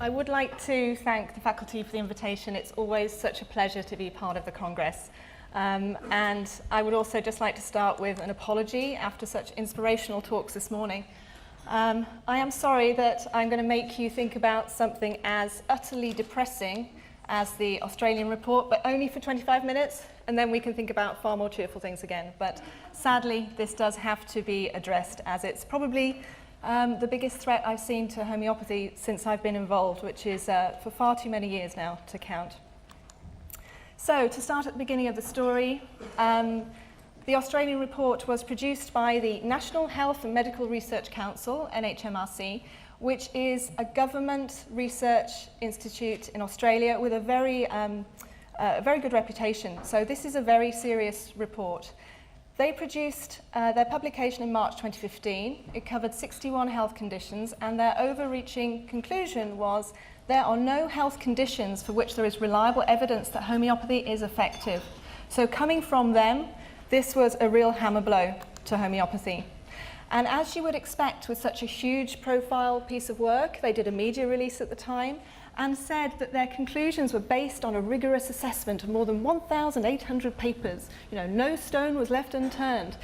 I would like to thank the faculty for the invitation. It's always such a pleasure to be part of the Congress. And I would also just like to start with an apology after such inspirational talks this morning. I am sorry that I'm going to make you think about something as utterly depressing as the Australian report, but only for 25 minutes, and then we can think about far more cheerful things again. But sadly, this does have to be addressed, as it's probably the biggest threat I've seen to homeopathy since I've been involved, which is for far too many years now to count. So, to start at the beginning of the story, the Australian report was produced by the National Health and Medical Research Council, NHMRC, which is a government research institute in Australia with a very good reputation. So this is a very serious report. They produced their publication in March 2015. It covered 61 health conditions, and their overreaching conclusion was there are no health conditions for which there is reliable evidence that homeopathy is effective. So coming from them, this was a real hammer blow to homeopathy. And as you would expect with such a huge profile piece of work, they did a media release at the time and said that their conclusions were based on a rigorous assessment of more than 1,800 papers. You know, no stone was left unturned.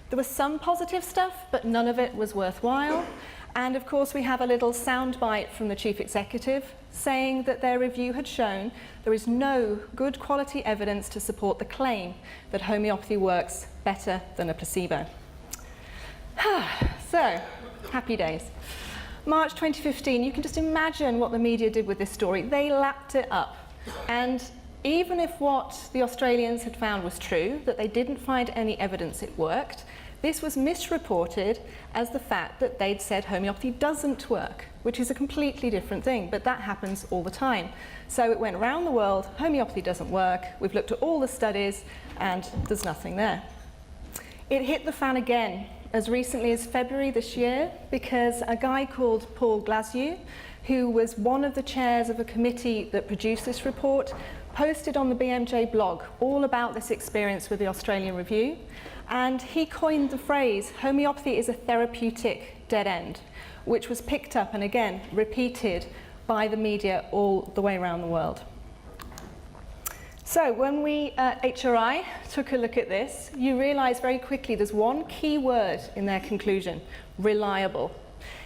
There was some positive stuff, but none of it was worthwhile. And of course, we have a little soundbite from the chief executive saying that their review had shown there is no good quality evidence to support the claim that homeopathy works better than a placebo. So, happy days. March 2015, you can just imagine what the media did with this story. They lapped it up. And even if what the Australians had found was true, that they didn't find any evidence it worked, this was misreported as the fact that they'd said homeopathy doesn't work, which is a completely different thing, but that happens all the time. So it went around the world, homeopathy doesn't work, we've looked at all the studies, and there's nothing there. It hit the fan again as recently as February this year, because a guy called Paul Glasziou, who was one of the chairs of a committee that produced this report, posted on the BMJ blog all about this experience with the Australian review, and he coined the phrase, homeopathy is a therapeutic dead end, which was picked up and again repeated by the media all the way around the world. So when we at HRI took a look at this, you realise very quickly there's one key word in their conclusion: reliable.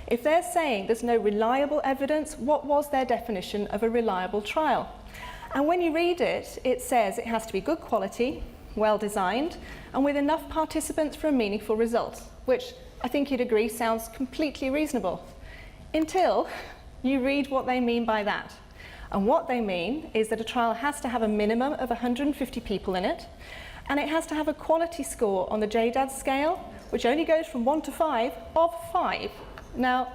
If they're saying there's no reliable evidence, what was their definition of a reliable trial? And when you read it, it says it has to be good quality, well designed, and with enough participants for a meaningful result, which I think you'd agree sounds completely reasonable, until you read what they mean by that. And what they mean is that a trial has to have a minimum of 150 people in it, and it has to have a quality score on the JDAD scale, which only goes from 1 to 5, of 5. Now,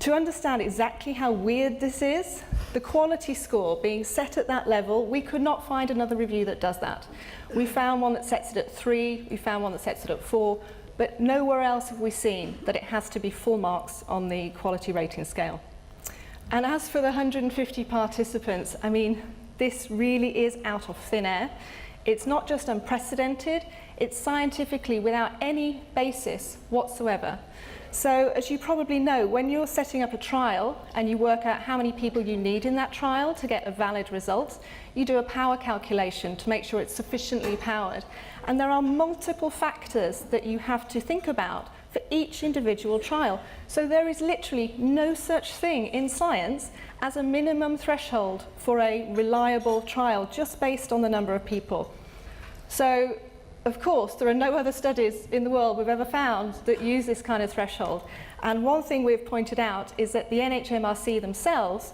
to understand exactly how weird this is, the quality score being set at that level, we could not find another review that does that. We found one that sets it at 3, we found one that sets it at 4, but nowhere else have we seen that it has to be full marks on the quality rating scale. And as for the 150 participants, I mean, this really is out of thin air. It's not just unprecedented, it's scientifically without any basis whatsoever. So, as you probably know, when you're setting up a trial and you work out how many people you need in that trial to get a valid result, you do a power calculation to make sure it's sufficiently powered. And there are multiple factors that you have to think about for each individual trial. So there is literally no such thing in science as a minimum threshold for a reliable trial just based on the number of people. So, of course, there are no other studies in the world we've ever found that use this kind of threshold. And one thing we've pointed out is that the NHMRC themselves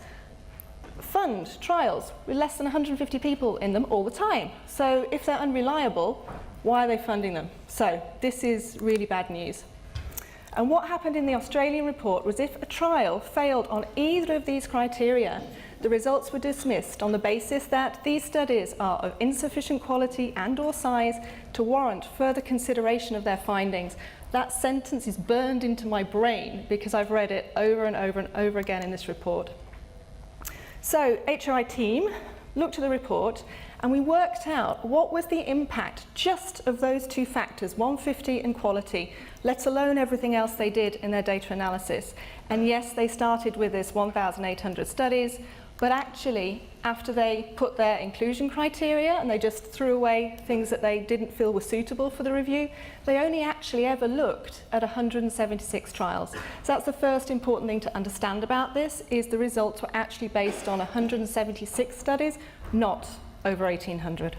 fund trials with less than 150 people in them all the time. So if they're unreliable, why are they funding them? So this is really bad news. And what happened in the Australian report was if a trial failed on either of these criteria, the results were dismissed on the basis that these studies are of insufficient quality and/or size to warrant further consideration of their findings. That sentence is burned into my brain because I've read it over and over and over again in this report. So, HRI team looked at the report And we worked out what was the impact just of those two factors, 150 and quality, let alone everything else they did in their data analysis. And yes, they started with this 1,800 studies, but actually, after they put their inclusion criteria and they just threw away things that they didn't feel were suitable for the review, they only actually ever looked at 176 trials. So that's the first important thing to understand about this, is the results were actually based on 176 studies, not over 1,800.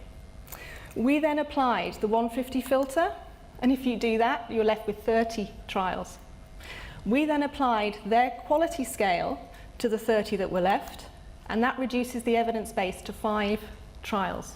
We then applied the 150 filter, and if you do that, you're left with 30 trials. We then applied their quality scale to the 30 that were left, and that reduces the evidence base to 5 trials.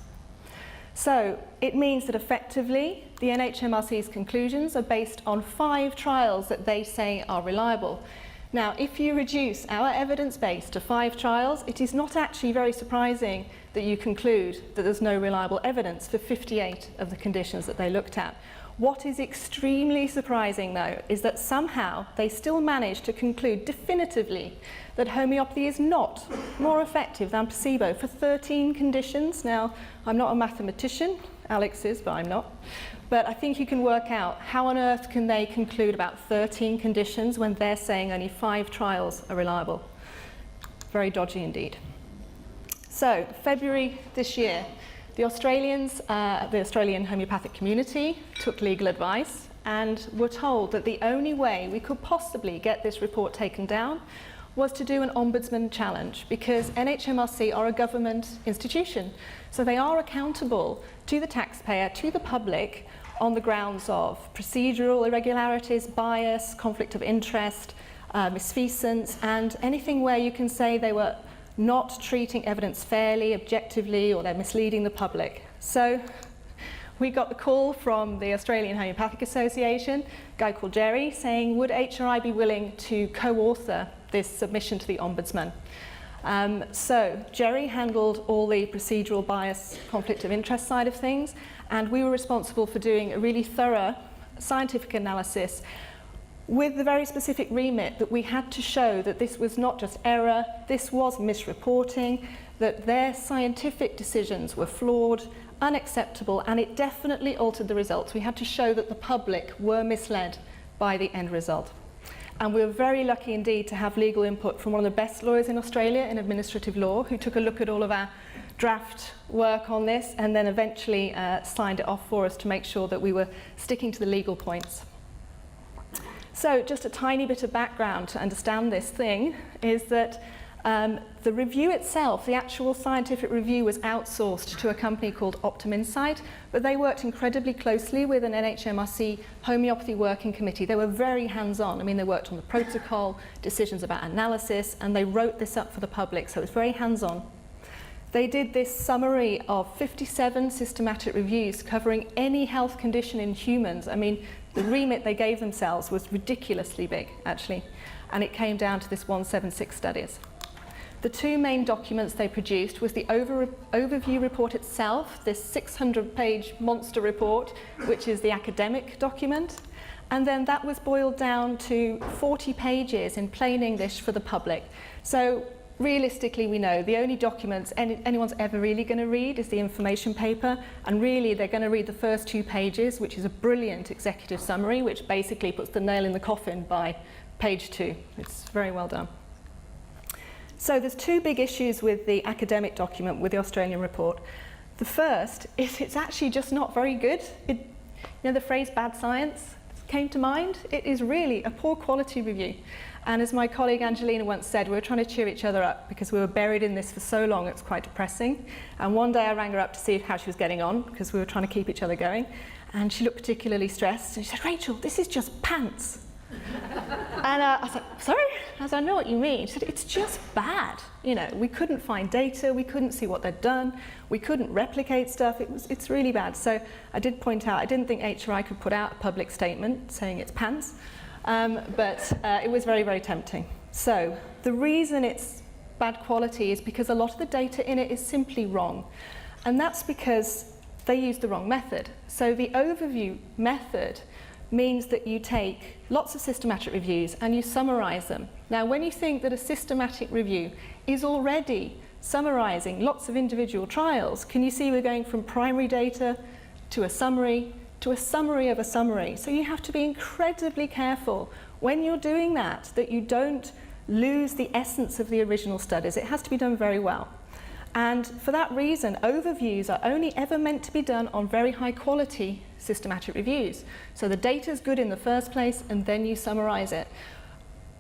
So it means that effectively the NHMRC's conclusions are based on 5 trials that they say are reliable. Now, if you reduce our evidence base to 5 trials, it is not actually very surprising that you conclude that there's no reliable evidence for 58 of the conditions that they looked at. What is extremely surprising, though, is that somehow they still managed to conclude definitively that homeopathy is not more effective than placebo for 13 conditions. Now, I'm not a mathematician, Alex is, but I'm not. But I think you can work out how on earth can they conclude about 13 conditions when they're saying only 5 trials are reliable. Very dodgy indeed. So, February this year, the Australian homeopathic community took legal advice and were told that the only way we could possibly get this report taken down was to do an ombudsman challenge, because NHMRC are a government institution. So they are accountable to the taxpayer, to the public, on the grounds of procedural irregularities, bias, conflict of interest, misfeasance, and anything where you can say they were not treating evidence fairly, objectively, or they're misleading the public. So we got the call from the Australian Homeopathic Association, a guy called Jerry, saying, would HRI be willing to co-author this submission to the Ombudsman? So Jerry handled all the procedural bias, conflict of interest side of things, and we were responsible for doing a really thorough scientific analysis with the very specific remit that we had to show that this was not just error, this was misreporting, that their scientific decisions were flawed, unacceptable, and it definitely altered the results. We had to show that the public were misled by the end result. And we were very lucky indeed to have legal input from one of the best lawyers in Australia in administrative law, who took a look at all of our draft work on this and then eventually signed it off for us to make sure that we were sticking to the legal points. So just a tiny bit of background to understand this thing is that the review itself, the actual scientific review, was outsourced to a company called Optum Insight, but they worked incredibly closely with an NHMRC homeopathy working committee. They were very hands-on. I mean, they worked on the protocol, decisions about analysis, and they wrote this up for the public, so it was very hands-on. They did this summary of 57 systematic reviews covering any health condition in humans. I mean, the remit they gave themselves was ridiculously big, actually, and it came down to this 176 studies. The 2 main documents they produced was the overview report itself, this 600-page monster report, which is the academic document, and then that was boiled down to 40 pages in plain English for the public. So realistically, we know the only documents anyone's ever really going to read is the information paper, and really they're going to read the first 2 pages, which is a brilliant executive summary, which basically puts the nail in the coffin by page 2. It's very well done. So there's 2 big issues with the academic document, with the Australian report. The first is it's actually just not very good. You know, the phrase bad science came to mind. It is really a poor quality review. And as my colleague Angelina once said, we were trying to cheer each other up because we were buried in this for so long, it's quite depressing. And one day I rang her up to see how she was getting on, because we were trying to keep each other going. And she looked particularly stressed, and she said, Rachel, this is just pants. And I was like, sorry? I said, I know what you mean. She said, it's just bad. You know, we couldn't find data, we couldn't see what they'd done, we couldn't replicate stuff, it's really bad. So I did point out, I didn't think HRI could put out a public statement saying it's pants, but it was very, very tempting. So the reason it's bad quality is because a lot of the data in it is simply wrong. And that's because they used the wrong method. So the overview method means that you take lots of systematic reviews and you summarize them. Now, when you think that a systematic review is already summarising lots of individual trials, can you see we're going from primary data to a summary of a summary. So you have to be incredibly careful when you're doing that you don't lose the essence of the original studies. It has to be done very well. And for that reason, overviews are only ever meant to be done on very high quality systematic reviews. So the data's good in the first place, and then you summarise it.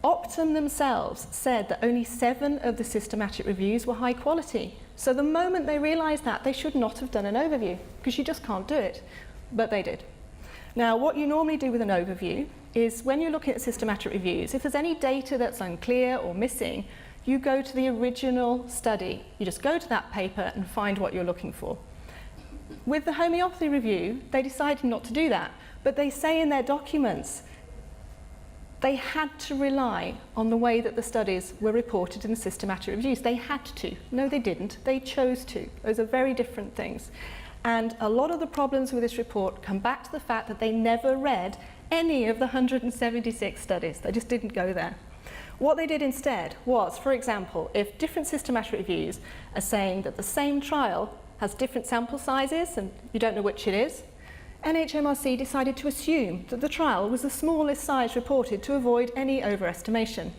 Optum themselves said that only 7 of the systematic reviews were high quality. So the moment they realised that, they should not have done an overview, because you just can't do it. But they did. Now, what you normally do with an overview is when you're looking at systematic reviews, if there's any data that's unclear or missing, you go to the original study. You just go to that paper and find what you're looking for. With the homeopathy review, they decided not to do that, but they say in their documents they had to rely on the way that the studies were reported in the systematic reviews. They had to. No, they didn't. They chose to. Those are very different things. And a lot of the problems with this report come back to the fact that they never read any of the 176 studies. They just didn't go there. What they did instead was, for example, if different systematic reviews are saying that the same trial has different sample sizes and you don't know which it is, NHMRC decided to assume that the trial was the smallest size reported to avoid any overestimation.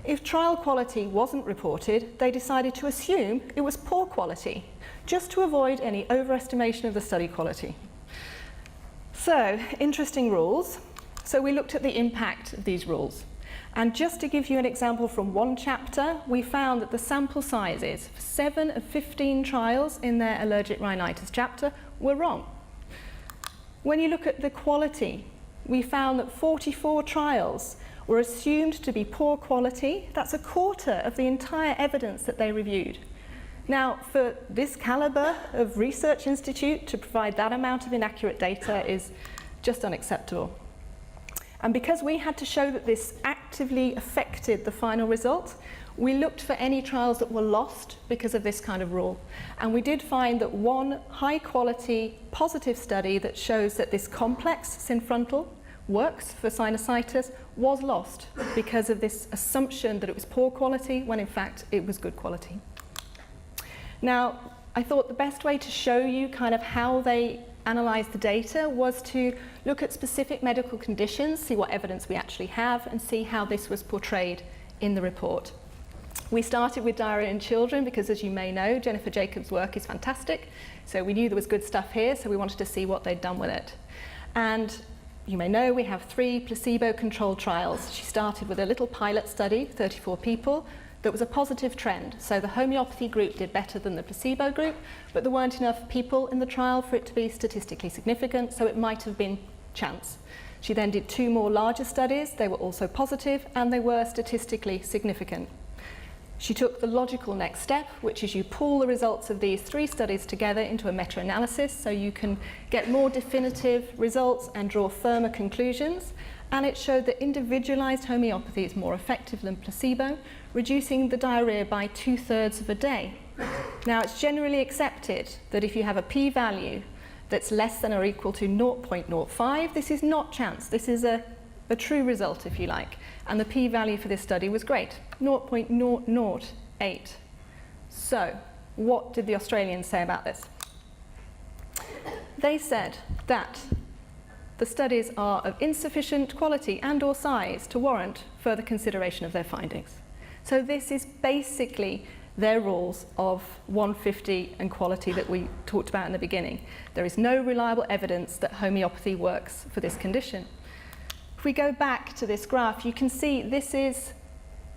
If trial quality wasn't reported, they decided to assume it was poor quality, just to avoid any overestimation of the study quality. So, interesting rules. So we looked at the impact of these rules. And just to give you an example from one chapter, we found that the sample sizes for 7 of 15 trials in their allergic rhinitis chapter were wrong. When you look at the quality, we found that 44 trials were assumed to be poor quality. That's a quarter of the entire evidence that they reviewed. Now, for this caliber of research institute to provide that amount of inaccurate data is just unacceptable. And because we had to show that this actively affected the final result, we looked for any trials that were lost because of this kind of rule. And we did find that one high-quality positive study that shows that this complex synfrontal works for sinusitis was lost because of this assumption that it was poor quality when in fact it was good quality. Now, I thought the best way to show you kind of how they analyse the data was to look at specific medical conditions, see what evidence we actually have, and see how this was portrayed in the report. We started with diarrhea in children because, as you may know, Jennifer Jacobs' work is fantastic. So we knew there was good stuff here, so we wanted to see what they'd done with it. And you may know we have 3 placebo-controlled trials. She started with a little pilot study, 34 people, that was a positive trend. So the homeopathy group did better than the placebo group, but there weren't enough people in the trial for it to be statistically significant, so it might have been chance. She then did 2 more larger studies. They were also positive, and they were statistically significant. She took the logical next step, which is you pool the results of these 3 studies together into a meta-analysis so you can get more definitive results and draw firmer conclusions. And it showed that individualized homeopathy is more effective than placebo, reducing the diarrhea by 2/3 of a day. Now, it's generally accepted that if you have a p-value that's less than or equal to 0.05, this is not chance. This is a true result, if you like. And the p-value for this study was great, 0.008. So, what did the Australians say about this? They said that the studies are of insufficient quality and or size to warrant further consideration of their findings. So this is basically their rules of 150 and quality that we talked about in the beginning. There is no reliable evidence that homeopathy works for this condition. If we go back to this graph, you can see this is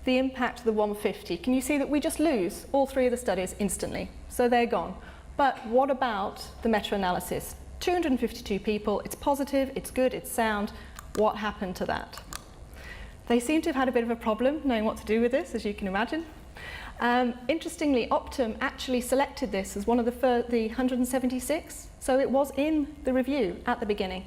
the impact of the 150. Can you see that we just lose all 3 of the studies instantly? So they're gone. But what about the meta-analysis? 252 people, it's positive, it's good, it's sound. What happened to that? They seem to have had a bit of a problem knowing what to do with this, as you can imagine. Interestingly, Optum actually selected this as one of the 176, so it was in the review at the beginning.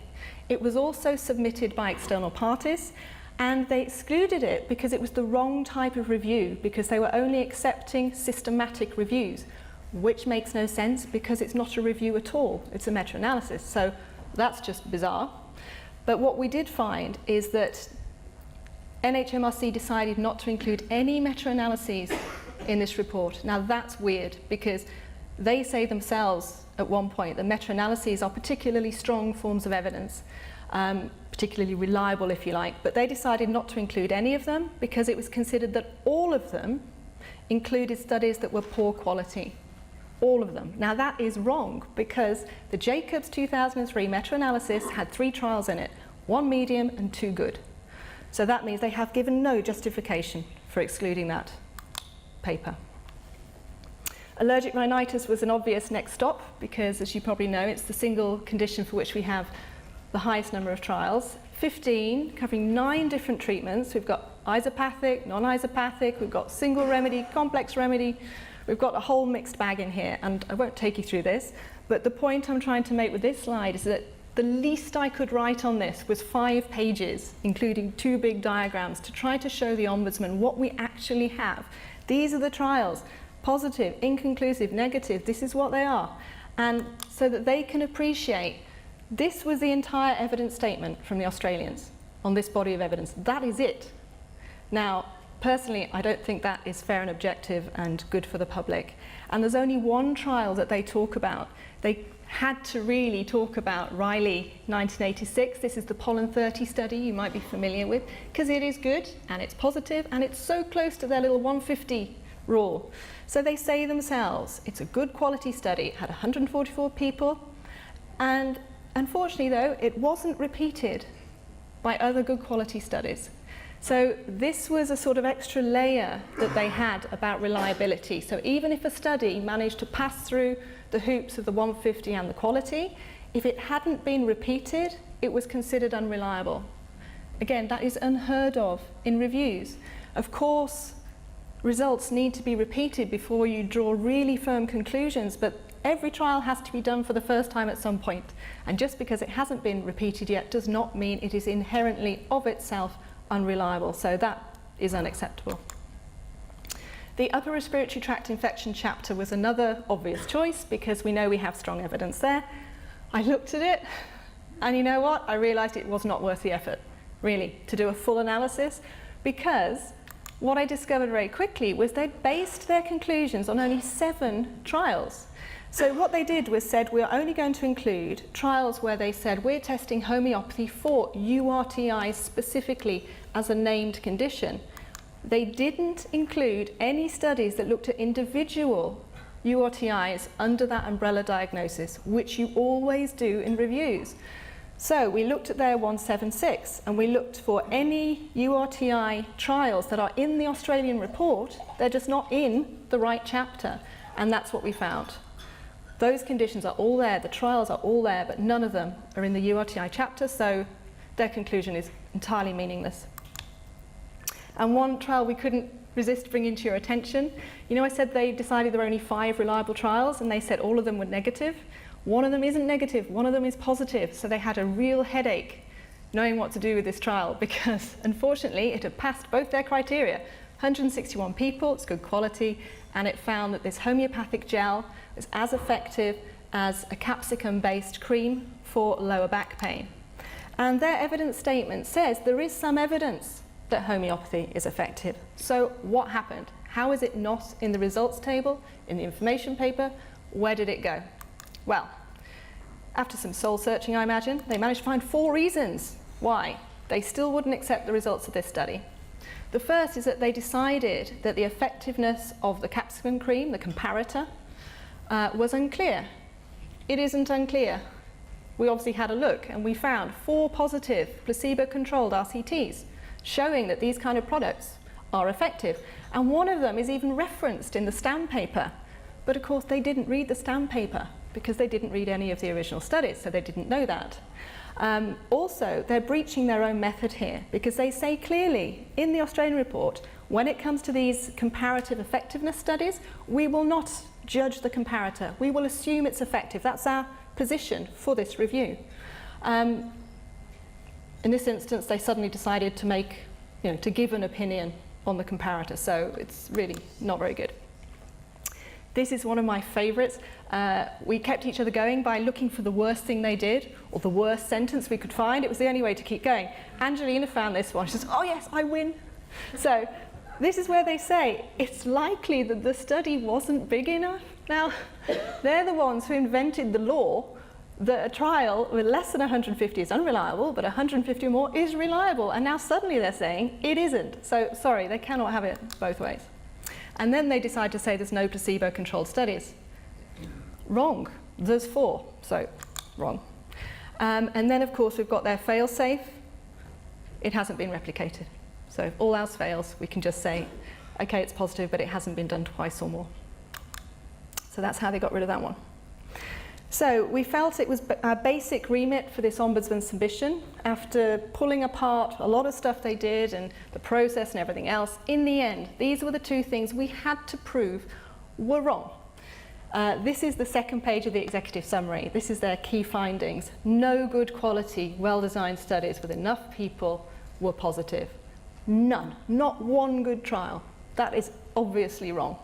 It was also submitted by external parties, and they excluded it because it was the wrong type of review, because they were only accepting systematic reviews, which makes no sense because it's not a review at all, it's a meta-analysis. So that's just bizarre. But what we did find is that NHMRC decided not to include any meta-analyses in this report. Now that's weird, because they say themselves at one point that meta-analyses are particularly strong forms of evidence, particularly reliable, if you like, but they decided not to include any of them because it was considered that all of them included studies that were poor quality. All of them. Now that is wrong, because the Jacobs 2003 meta-analysis had 3 trials in it, 1 medium and 2 good. So that means they have given no justification for excluding that paper. Allergic rhinitis was an obvious next stop, because as you probably know, it's the single condition for which we have the highest number of trials. 15, covering 9 different treatments. We've got isopathic, non-isopathic, we've got single remedy, complex remedy. We've got a whole mixed bag in here, and I won't take you through this, but the point I'm trying to make with this slide is that the least I could write on this was 5 pages, including 2 big diagrams, to try to show the Ombudsman what we actually have. These are the trials, positive, inconclusive, negative, this is what they are. And so that they can appreciate this was the entire evidence statement from the Australians on this body of evidence. That is it. Now, personally, I don't think that is fair and objective and good for the public. And there's only 1 trial that they talk about. They had to really talk about Riley 1986. This is the Pollen 30 study you might be familiar with, because it is good and it's positive and it's so close to their little 150 rule. So they say themselves, it's a good quality study. It had 144 people, and unfortunately though, it wasn't repeated by other good quality studies. So this was a sort of extra layer that they had about reliability. So even if a study managed to pass through the hoops of the 150 and the quality, if it hadn't been repeated, it was considered unreliable. Again, that is unheard of in reviews. Of course, results need to be repeated before you draw really firm conclusions, but every trial has to be done for the first time at some point. And just because it hasn't been repeated yet does not mean it is inherently of itself unreliable. So that is unacceptable. The upper respiratory tract infection chapter was another obvious choice, because we know we have strong evidence there. I looked at it, and you know what? I realized it was not worth the effort, really, to do a full analysis, because what I discovered very quickly was they'd based their conclusions on only 7 trials. So what they did was said, we're only going to include trials where they said we're testing homeopathy for URTIs specifically as a named condition. They didn't include any studies that looked at individual URTIs under that umbrella diagnosis, which you always do in reviews. So we looked at their 176, and we looked for any URTI trials that are in the Australian report. They're just not in the right chapter, and that's what we found. Those conditions are all there, the trials are all there, but none of them are in the URTI chapter, so their conclusion is entirely meaningless. And one trial we couldn't resist bringing to your attention. You know, I said they decided there were only 5 reliable trials, and they said all of them were negative. One of them isn't negative, one of them is positive, so they had a real headache knowing what to do with this trial, because unfortunately it had passed both their criteria. 161 people, it's good quality, and it found that this homeopathic gel is as effective as a capsicum-based cream for lower back pain. And their evidence statement says there is some evidence that homeopathy is effective. So what happened? How is it not in the results table, in the information paper? Where did it go? Well, after some soul searching, I imagine, they managed to find 4 reasons why they still wouldn't accept the results of this study. The first is that they decided that the effectiveness of the capsicum cream, the comparator, was unclear. It isn't unclear. We obviously had a look, and we found 4 positive placebo-controlled RCTs showing that these kind of products are effective. And one of them is even referenced in the STAM paper. But of course, they didn't read the STAM paper because they didn't read any of the original studies, so they didn't know that. Also, they're breaching their own method here, because they say clearly in the Australian report, when it comes to these comparative effectiveness studies, we will not judge the comparator. We will assume it's effective. That's our position for this review. In this instance, they suddenly decided to make, to give an opinion on the comparator, so it's really not very good. This is one of my favourites. We kept each other going by looking for the worst thing they did, or the worst sentence we could find. It was the only way to keep going. Angelina found this one. She says, oh yes, I win. So this is where they say it's likely that the study wasn't big enough. Now, they're the ones who invented the law that a trial with less than 150 is unreliable, but 150 or more is reliable. And now suddenly they're saying it isn't. So, sorry, they cannot have it both ways. And then they decide to say there's no placebo-controlled studies. Wrong. There's 4, so wrong. And then, of course, we've got their fail-safe. It hasn't been replicated. So if all else fails, we can just say, okay, it's positive, but it hasn't been done twice or more. So that's how they got rid of that one. So we felt it was our basic remit for this Ombudsman submission. After pulling apart a lot of stuff they did and the process and everything else, in the end, these were the 2 things we had to prove were wrong. This is the second page of the executive summary. This is their key findings. No good quality, well-designed studies with enough people were positive. None. Not one good trial. That is obviously wrong.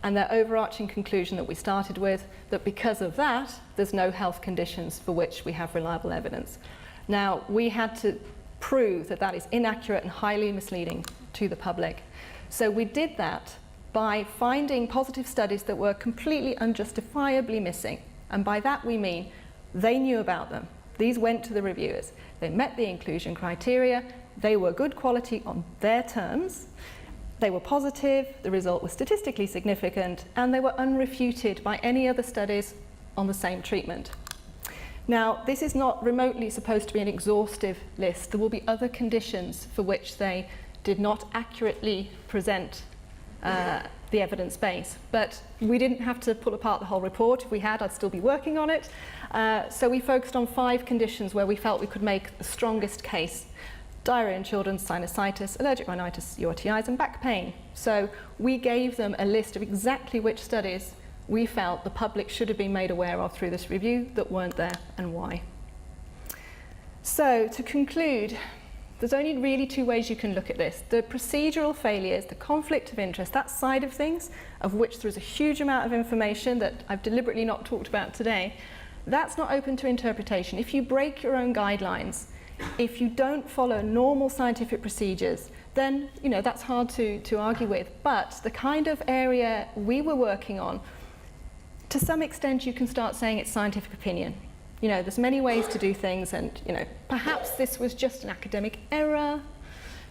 And their overarching conclusion that we started with, that because of that, there's no health conditions for which we have reliable evidence. Now, we had to prove that that is inaccurate and highly misleading to the public. So we did that by finding positive studies that were completely unjustifiably missing. And by that we mean they knew about them. These went to the reviewers. They met the inclusion criteria. They were good quality on their terms. They were positive, the result was statistically significant, and they were unrefuted by any other studies on the same treatment. Now, this is not remotely supposed to be an exhaustive list. There will be other conditions for which they did not accurately present the evidence base. But we didn't have to pull apart the whole report. If we had, I'd still be working on it. So we focused on 5 conditions where we felt we could make the strongest case. Diarrhea in children, sinusitis, allergic rhinitis, UTIs, and back pain. So we gave them a list of exactly which studies we felt the public should have been made aware of through this review that weren't there, and why. So to conclude, there's only really 2 ways you can look at this. The procedural failures, the conflict of interest, that side of things, of which there is a huge amount of information that I've deliberately not talked about today, that's not open to interpretation. If you break your own guidelines, if you don't follow normal scientific procedures, then that's hard to argue with. But the kind of area we were working on, to some extent you can start saying it's scientific opinion. There's many ways to do things, and perhaps this was just an academic error,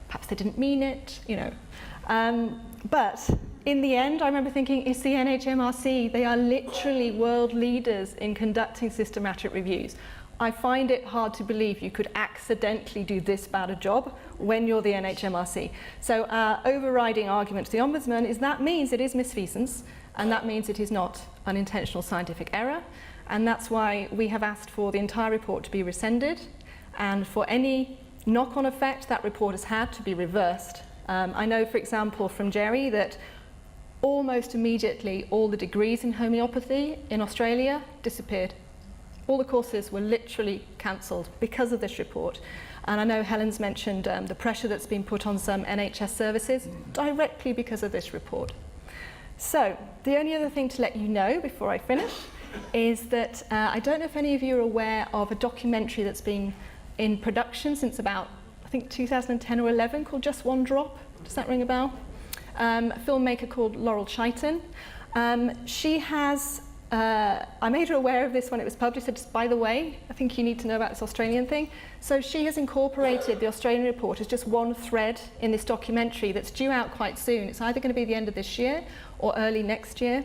perhaps they didn't mean it, But in the end, I remember thinking, it's the NHMRC. They are literally world leaders in conducting systematic reviews. I find it hard to believe you could accidentally do this bad a job when you're the NHMRC. So our overriding argument to the Ombudsman is that means it is misfeasance, and that means it is not unintentional scientific error. And that's why we have asked for the entire report to be rescinded, and for any knock-on effect that report has had to be reversed. I know, for example, from Jerry that almost immediately all the degrees in homeopathy in Australia disappeared. All the courses were literally cancelled because of this report. And I know Helen's mentioned the pressure that's been put on some NHS services directly because of this report. So the only other thing to let you know before I finish is that I don't know if any of you are aware of a documentary that's been in production since about, I think, 2010 or 11 called Just One Drop. Does that ring a bell? A filmmaker called Laurel Chaitin. She has I made her aware of this when it was published. I said, just by the way, I think you need to know about this Australian thing. So she has incorporated the Australian report as just one thread in this documentary that's due out quite soon. It's either going to be the end of this year or early next year.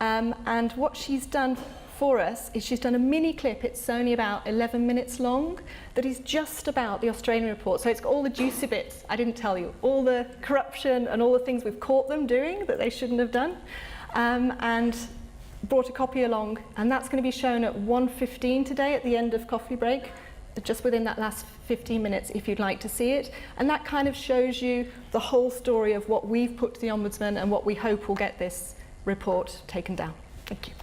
And what she's done for us is she's done a mini clip. It's only about 11 minutes long, that is just about the Australian report. So it's got all the juicy bits I didn't tell you, all the corruption and all the things we've caught them doing that they shouldn't have done. And brought a copy along, and that's going to be shown at 1:15 today at the end of coffee break, just within that last 15 minutes if you'd like to see it. And that kind of shows you the whole story of what we've put to the Ombudsman and what we hope will get this report taken down. Thank you.